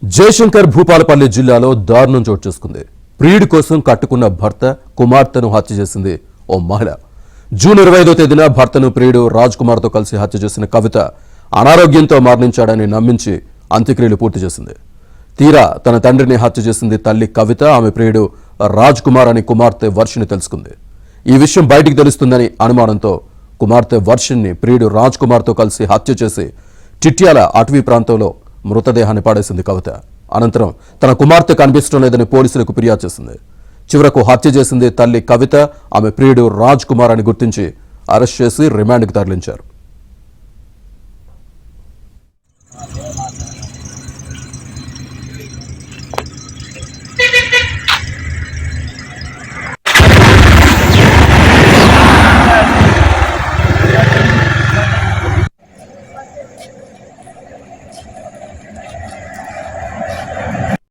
జయశంకర్ భూపాలపల్లి జిల్లాలో దారుణం చోటు చేసుకుంది. ప్రియుడి కోసం కట్టుకున్న భర్త కుమార్తెను హత్య చేసింది ఓ మహిళ. జూన్ 25వ తేదీన భర్తను ప్రియుడు రాజ్ కుమార్తో కలిసి హత్య చేసిన కవిత అనారోగ్యంతో మరణించాడని నమ్మించి అంత్యక్రియలు పూర్తి చేసింది. తీరా తన తండ్రిని హత్య చేసింది తల్లి కవిత. ఆమె ప్రియుడు రాజ్ కుమార్ అని కుమార్తె వర్షిని తెలుసుకుంది. ఈ విషయం బయటికి తెలుస్తుందని అనుమానంతో కుమార్తె వర్షిని ప్రియుడు రాజ్ కుమార్తో కలిసి హత్య చేసి చిట్యాల అటవీ ప్రాంతంలో మృతదేహాన్ని పాడేసింది కవిత. అనంతరం తన కుమార్తె కనిపించడం లేదని పోలీసులకు ఫిర్యాదు చేసింది. చివరకు హత్య చేసింది తల్లి కవిత. ఆమె ప్రియుడు రాజ్ కుమార్ అని గుర్తించి అరెస్ట్ చేసి రిమాండ్కి తరలించారు.